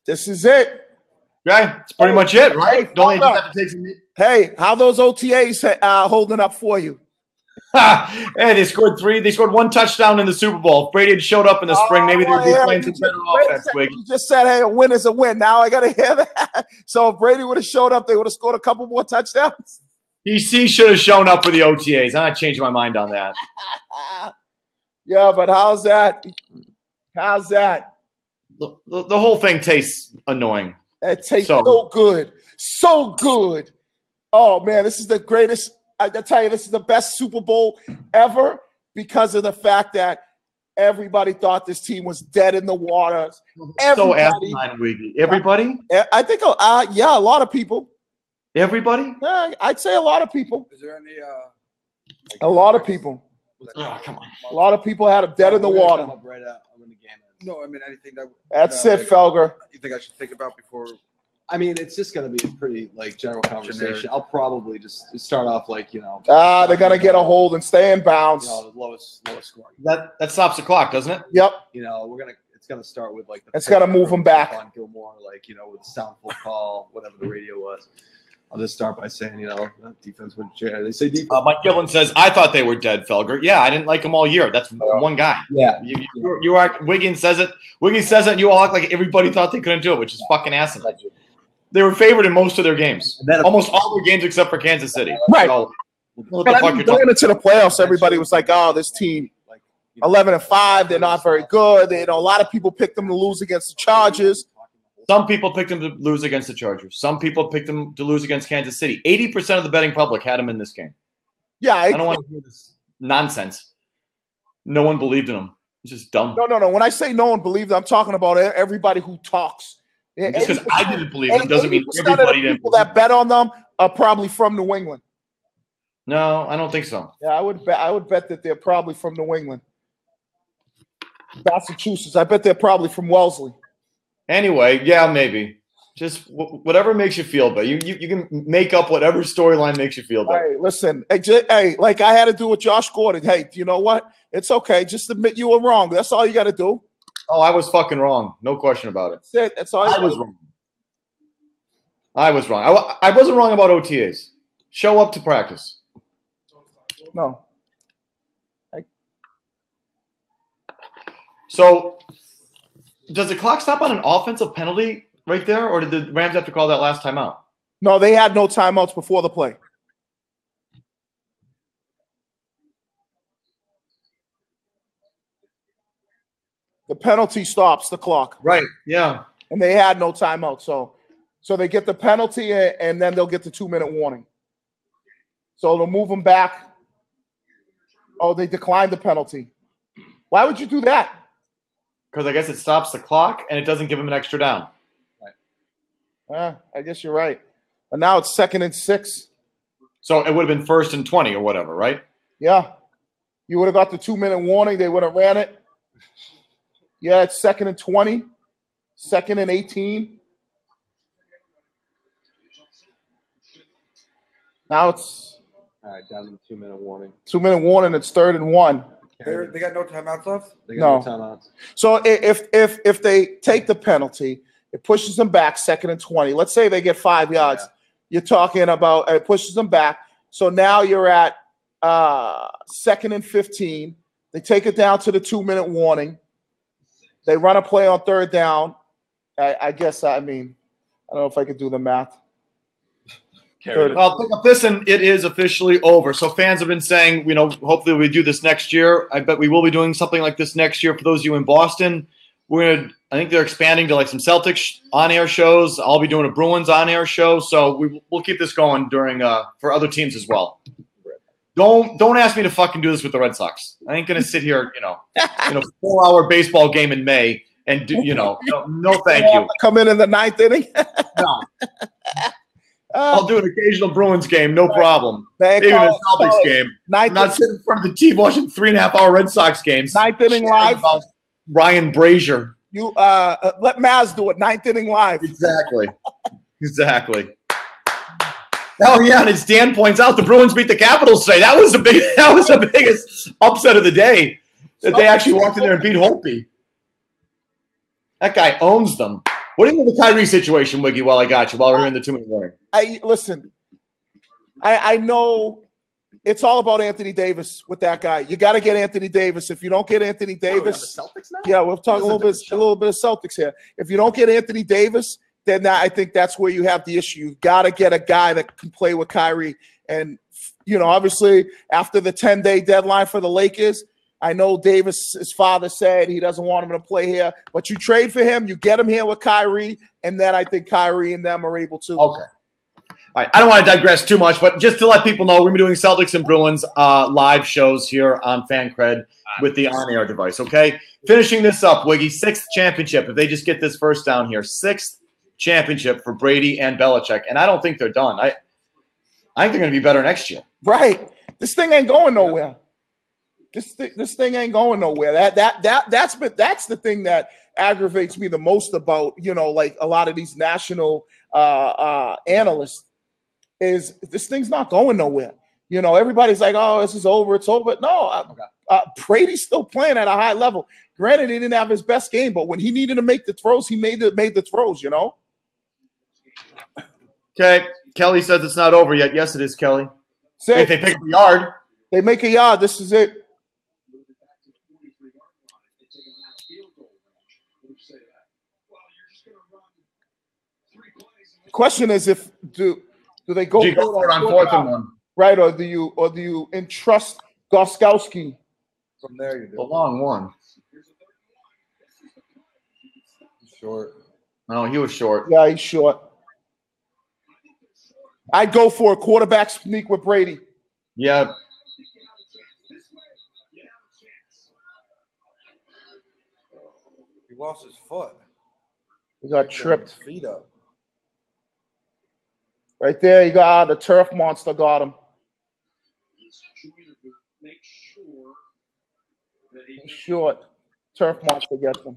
Speaker 2: This is it.
Speaker 1: Okay, that's pretty much it, right?
Speaker 2: Hey,
Speaker 1: Don't you just have to take some.
Speaker 2: Hey, how those OTAs holding up for you?
Speaker 1: Hey, they scored 3. They scored 1 touchdown in the Super Bowl. If Brady had showed up in the spring, maybe they'd be playing some better offense.
Speaker 2: You just said, hey, a win is a win. Now I got to hear that. So if Brady would have showed up, they would have scored a couple more touchdowns.
Speaker 1: DC should have shown up for the OTAs. I'm not changing my mind on that.
Speaker 2: Yeah, but how's that? How's that?
Speaker 1: The whole thing tastes annoying.
Speaker 2: It tastes so good. So good. Oh, man, this is the greatest. I tell you, this is the best Super Bowl ever because of the fact that everybody thought this team was dead in the water.
Speaker 1: So asinine, Wiggy. Everybody?
Speaker 2: I think, yeah, a lot of people.
Speaker 1: Everybody?
Speaker 2: I'd say a lot of people.
Speaker 6: Is there any?
Speaker 2: A lot of people.
Speaker 1: Oh, come on.
Speaker 2: A lot of people had them dead in the water.
Speaker 3: Right out when the game ends.
Speaker 6: No, I mean anything that.
Speaker 2: That's it, Felger.
Speaker 6: You think I should think about before?
Speaker 3: I mean, it's just going to be a pretty general conversation.
Speaker 6: Generic.
Speaker 3: I'll probably just start off
Speaker 2: they're gonna get a hold and stay in bounds.
Speaker 3: the lowest scoring.
Speaker 1: That stops the clock, doesn't it?
Speaker 2: Yep.
Speaker 3: It's gonna start with
Speaker 2: It's gonna move them back.
Speaker 3: On Gilmore, with a soundful call, whatever the radio was. I'll just start by saying, defense went. They say defense.
Speaker 1: Mike Gillen says, I thought they were dead, Felger. Yeah, I didn't like them all year. That's one guy.
Speaker 3: Yeah.
Speaker 1: You are. Wiggins says it. Wiggins says it, and you all act like everybody thought they couldn't do it, which is fucking asinine. They were favored in most of their games. Almost all their games except for Kansas City.
Speaker 2: Right.
Speaker 1: So, what
Speaker 2: But
Speaker 1: the fuck you're
Speaker 2: going
Speaker 1: talking
Speaker 2: into the playoffs, everybody was like, oh, this team, 11-5, they're not very good. A lot of people picked them to lose against the Chargers.
Speaker 1: Some people picked them to lose against the Chargers. Some people picked them to lose against Kansas City. 80% of the betting public had them in this game.
Speaker 2: Yeah.
Speaker 1: I don't want to hear this nonsense. No one believed in them. It's just dumb.
Speaker 2: No. When I say no one believed, I'm talking about everybody who talks.
Speaker 1: Just because I didn't believe them doesn't mean everybody didn't.
Speaker 2: People that bet on them are probably from New England.
Speaker 1: No, I don't think so.
Speaker 2: Yeah, I would bet that they're probably from New England. Massachusetts. I bet they're probably from Wellesley.
Speaker 1: Anyway, yeah, maybe. Just whatever makes you feel better. You can make up whatever storyline makes you feel better.
Speaker 2: Hey, listen. Hey, like I had to do with Josh Gordon. Hey, you know what? It's okay. Just admit you were wrong. That's all you got to do.
Speaker 1: Oh, I was fucking wrong. No question about it.
Speaker 2: That's it. That's all.
Speaker 1: I was wrong. I was wrong. I wasn't wrong about OTAs. Show up to practice.
Speaker 2: No.
Speaker 1: So, does the clock stop on an offensive penalty right there, or did the Rams have to call that last timeout?
Speaker 2: No, they had no timeouts before the play. The penalty stops the clock.
Speaker 1: Right. Yeah.
Speaker 2: And they had no timeout. So they get the penalty and then they'll get the 2-minute warning. So they'll move them back. Oh, they declined the penalty. Why would you do that?
Speaker 1: Because I guess it stops the clock and it doesn't give them an extra down.
Speaker 2: I guess you're right. But now it's 2nd and 6.
Speaker 1: So it would have been 1st and 20 or whatever, right?
Speaker 2: Yeah. You would have got the 2-minute warning. They would have ran it. Yeah, it's 2nd and 20, 2nd and 18. Now it's
Speaker 3: all right, down to the 2-minute warning.
Speaker 2: 2-minute warning. It's 3rd and 1.
Speaker 6: They got no timeouts left.
Speaker 3: They got no timeouts.
Speaker 2: So if they take the penalty, it pushes them back 2nd and 20. Let's say they get 5 yards. Yeah. You're talking about it pushes them back. So now you're at 2nd and 15. They take it down to the 2-minute warning. They run a play on 3rd down. I guess, I don't know if I could do the math.
Speaker 1: I'll pick up this, and it is officially over. So fans have been saying, hopefully we do this next year. I bet we will be doing something like this next year. For those of you in Boston, I think they're expanding to some Celtics on-air shows. I'll be doing a Bruins on-air show. So we'll keep this going during for other teams as well. Don't ask me to fucking do this with the Red Sox. I ain't gonna sit here, in a 4-hour baseball game in May and do, no, thank you.
Speaker 2: Come in the 9th inning.
Speaker 1: No. I'll do an occasional Bruins game, no problem. Maybe a Celtics game. I'm not sitting in front of the TV watching 3.5-hour Red Sox games.
Speaker 2: 9th inning live.
Speaker 1: Ryan Brazier.
Speaker 2: You let Maz do it. 9th inning live.
Speaker 1: Exactly. Oh yeah, and as Dan points out, the Bruins beat the Capitals today. That was the biggest upset of the day. That they actually walked in there and beat Holtby. That guy owns them. What do you think of the Kyrie situation, Wiggy, while I got you, while we're here in the 2-minute warning?
Speaker 2: Listen, I know it's all about Anthony Davis with that guy. You got to get Anthony Davis. If you don't get Anthony Davis,
Speaker 3: Celtics now?
Speaker 2: yeah, we'll talk a little bit of Celtics here. If you don't get Anthony Davis, then I think that's where you have the issue. You've got to get a guy that can play with Kyrie. And, obviously after the 10-day deadline for the Lakers, I know Davis's father said he doesn't want him to play here, but you trade for him, you get him here with Kyrie, and then I think Kyrie and them are able to.
Speaker 1: Okay. All right. I don't want to digress too much, but just to let people know, we're going to be doing Celtics and Bruins live shows here on FanCred with the on-air device, okay? Finishing this up, Wiggy, 6th championship. If they just get this first down here, 6th championship for Brady and Belichick, and I don't think they're done. I think they're going to be better next year.
Speaker 2: Right. This thing ain't going nowhere. This thing ain't going nowhere. That's the thing that aggravates me the most about like a lot of these national analysts is this thing's not going nowhere. Everybody's like, oh, this is over, it's over. No, Brady's still playing at a high level. Granted, he didn't have his best game, but when he needed to make the throws, he made the throws.
Speaker 1: Okay, Kelly says it's not over yet. Yes, it is, Kelly. If they pick up a yard,
Speaker 2: they make a yard. This is it. Question is, if do they go
Speaker 1: for it on 4th and 1,
Speaker 2: right, or do you entrust Gostkowski
Speaker 6: From there, you do.
Speaker 1: the long one?
Speaker 6: Short.
Speaker 1: No, he was short.
Speaker 2: Yeah, he's short. I'd go for a quarterback sneak with Brady.
Speaker 1: Yeah.
Speaker 6: He lost his foot.
Speaker 2: He got tripped.
Speaker 6: His feet up.
Speaker 2: Right there, you got the turf monster got him. He's short. Turf monster gets him.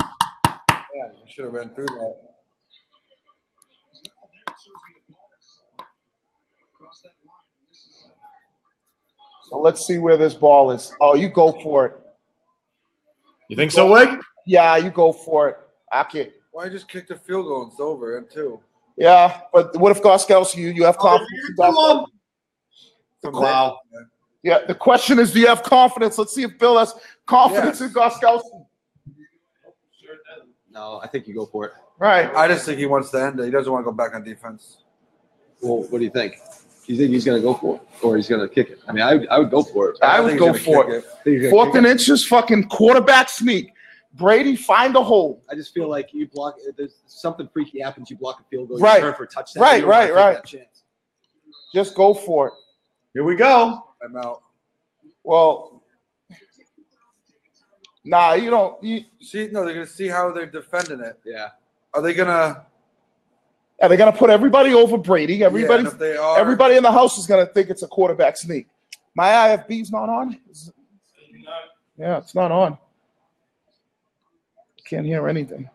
Speaker 6: Yeah, you should have ran through that.
Speaker 2: So let's see where this ball is. Oh, you go for it.
Speaker 1: You think so, Wig?
Speaker 2: Yeah, you go for it. Okay.
Speaker 6: Why just kick the field goal and it's over and 2?
Speaker 2: Yeah, but what if Gostkowski, you have confidence in Gostkowski?
Speaker 1: Wow.
Speaker 2: Yeah, the question is, do you have confidence? Let's see if Bill has confidence in Gostkowski.
Speaker 3: No, I think you go for it.
Speaker 2: Right.
Speaker 6: I just think he wants to end it. He doesn't want to go back on defense.
Speaker 3: Well, what do you think? Do you think he's going to go for it, or he's going to kick it? I mean, I would go for it.
Speaker 2: I would go for it. 4th and inches, fucking quarterback sneak. Brady, find a hole.
Speaker 3: I just feel like you block. There's something freaky happens. You block a field goal.
Speaker 2: Right.
Speaker 3: You turn for a touchdown.
Speaker 2: Right. Just go for it.
Speaker 1: Here we go.
Speaker 6: I'm out.
Speaker 2: Well, nah, you don't.
Speaker 6: See, no, they're gonna see how they're defending it.
Speaker 3: Yeah.
Speaker 6: Are they gonna?
Speaker 2: Are they gonna put everybody over Brady? Everybody,
Speaker 6: if they are,
Speaker 2: everybody in the house is gonna think it's a quarterback sneak. My IFB's not on. Yeah, it's not on. Can't hear anything.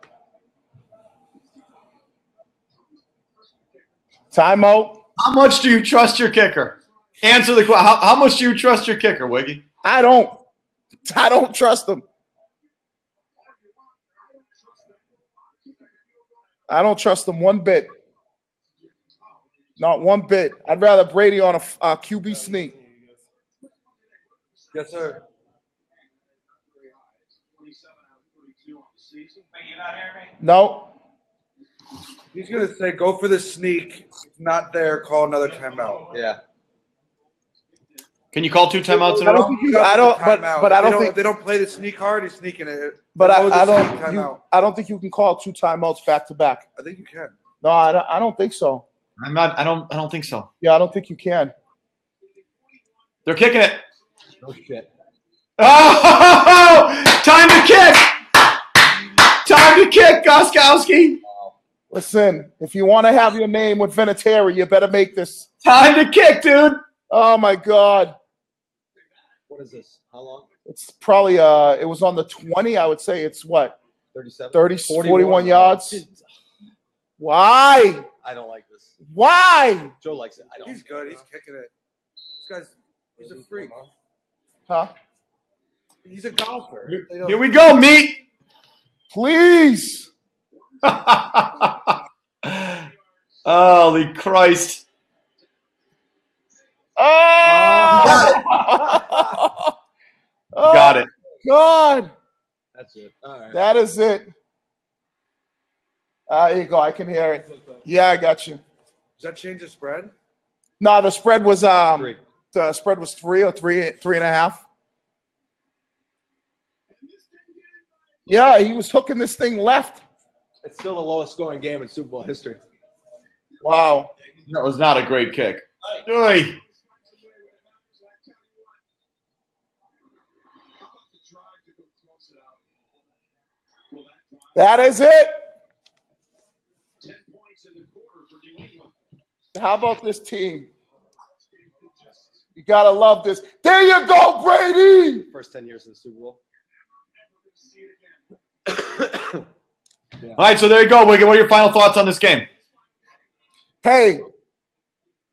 Speaker 2: Timeout.
Speaker 1: How much do you trust your kicker? Answer the question. How much do you trust your kicker, Wiggy?
Speaker 2: I don't trust him. I don't trust him one bit. Not one bit. I'd rather Brady on a QB sneak.
Speaker 6: Yes, sir.
Speaker 2: No.
Speaker 6: He's gonna say, "Go for the sneak." It's not there. Call another timeout.
Speaker 3: Yeah.
Speaker 1: Can you call 2 timeouts in a row?
Speaker 2: I don't. But I don't think
Speaker 6: if they don't play the sneak hard. He's sneaking it.
Speaker 2: But I
Speaker 6: timeout.
Speaker 2: don't think you can call 2 timeouts back to back.
Speaker 6: I think you can.
Speaker 2: No, I don't think so.
Speaker 1: I'm not. I don't think so.
Speaker 2: Yeah, I don't think you can.
Speaker 1: They're kicking it.
Speaker 3: No shit.
Speaker 1: Oh! Time to kick! Time to kick, Gostkowski.
Speaker 2: Listen, if you want to have your name with Vinatieri, you better make this.
Speaker 1: Time to kick, dude.
Speaker 2: Oh my God.
Speaker 3: What is this? How long?
Speaker 2: It's probably it was on the 20. I would say it's what?
Speaker 3: 37.
Speaker 2: 41 yards. Why?
Speaker 3: I don't like this.
Speaker 2: Why?
Speaker 3: Joe likes it. I don't.
Speaker 6: He's good. He's kicking it. This he's a freak.
Speaker 2: Huh?
Speaker 6: He's a golfer.
Speaker 1: Here we go, meat.
Speaker 2: Please.
Speaker 1: Holy Christ.
Speaker 2: Oh!
Speaker 1: Got it.
Speaker 2: God.
Speaker 3: That's it. All right.
Speaker 2: That is it. There you go. I can hear it. Yeah, I got you.
Speaker 6: Does that change the spread?
Speaker 2: No, the spread was
Speaker 3: 3.
Speaker 2: the spread was 3 or 3.5. Yeah, he was hooking this thing left.
Speaker 3: It's still the lowest scoring game in Super Bowl history.
Speaker 2: Wow.
Speaker 1: That was not a great kick. Oy.
Speaker 2: That is it. How about this team? You got to love this. There you go, Brady.
Speaker 3: First 10 years in the Super Bowl.
Speaker 1: All right, so there you go, Wigan. What are your final thoughts on this game?
Speaker 2: Hey,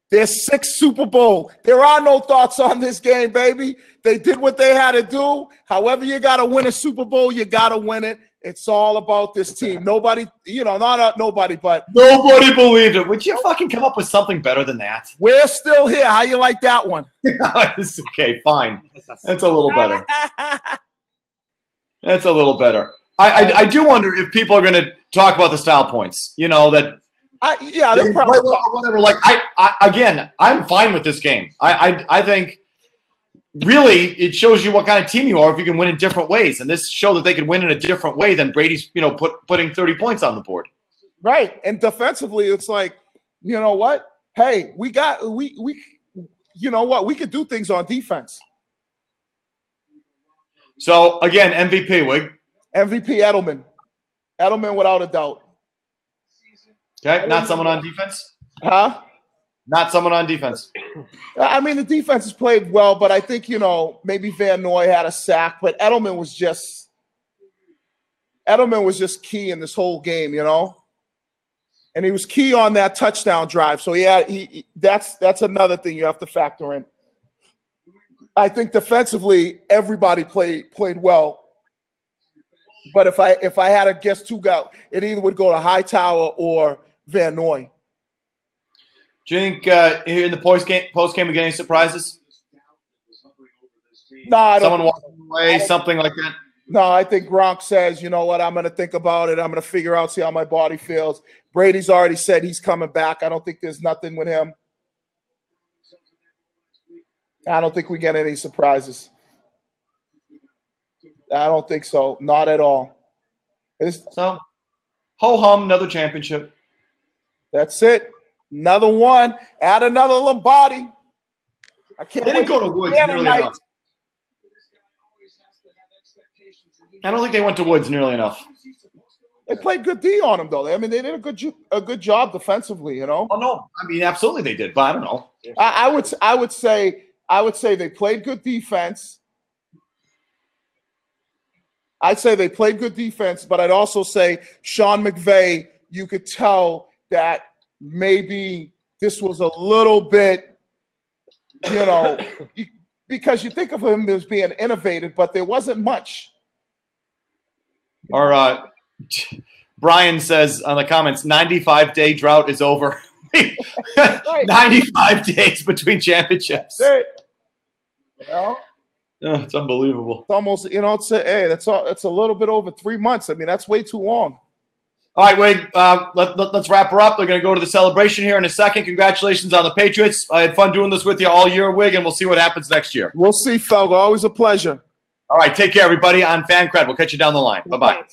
Speaker 2: there's 6 Super Bowl. There are no thoughts on this game, baby. They did what they had to do. However, you got to win a Super Bowl, you got to win it. It's all about this team. Nobody, not nobody, but
Speaker 1: Nobody believed it. Would you fucking come up with something better than that?
Speaker 2: we're still here. How you like that one?
Speaker 1: It's okay, fine. That's a little better. That's a little better. I do wonder if people are going to talk about the style points. You know that.
Speaker 2: Yeah, they're probably
Speaker 1: whatever. Like again, I'm fine with this game. I think really it shows you what kind of team you are if you can win in different ways. And this showed that they can win in a different way than Brady's, putting 30 points on the board.
Speaker 2: right. And defensively, it's like, you know what? Hey, we you know what? We could do things on defense.
Speaker 1: So again, MVP, Wig.
Speaker 2: MVP Edelman. Edelman without a doubt.
Speaker 1: Okay, not someone on defense.
Speaker 2: Huh?
Speaker 1: Not someone on defense.
Speaker 2: I mean, the defense has played well, but I think, maybe Van Noy had a sack, but Edelman was just key in this whole game, And he was key on that touchdown drive. So yeah, that's another thing you have to factor in. I think defensively, everybody played well. But if I had to guess 2 guys, it either would go to Hightower or Van Noy.
Speaker 1: Do you think in the post game we get any surprises?
Speaker 2: No, I don't.
Speaker 1: Someone walking away, something like that.
Speaker 2: No, I think Gronk says, you know what, I'm going to think about it. I'm going to figure out, see how my body feels. Brady's already said he's coming back. I don't think there's nothing with him. I don't think we get any surprises. I don't think so. Not at all.
Speaker 1: So, ho-hum, another championship.
Speaker 2: That's it. Another one. Add another Lombardi. I can't.
Speaker 1: They didn't go to Woods nearly enough. I don't think they went to Woods nearly enough.
Speaker 2: They played good D on him, though. I mean, they did a good job defensively.
Speaker 1: Oh no, I mean, absolutely they did, but I don't know.
Speaker 2: I would say they played good defense. I'd say they played good defense, but I'd also say Sean McVay, you could tell that maybe this was a little bit, because you think of him as being innovative, but there wasn't much.
Speaker 1: Or Brian says on the comments, 95-day drought is over. 95 days between championships.
Speaker 2: That's it.
Speaker 1: Oh, it's unbelievable.
Speaker 2: It's almost, it's a little bit over 3 months. I mean, that's way too long.
Speaker 1: All right, Wade, let's wrap her up. They're going to go to the celebration here in a second. Congratulations on the Patriots. I had fun doing this with you all year, Wig, and we'll see what happens next year.
Speaker 2: We'll see, Felga. Always a pleasure.
Speaker 1: All right, take care, everybody, on FanCred. We'll catch you down the line. Bye-bye.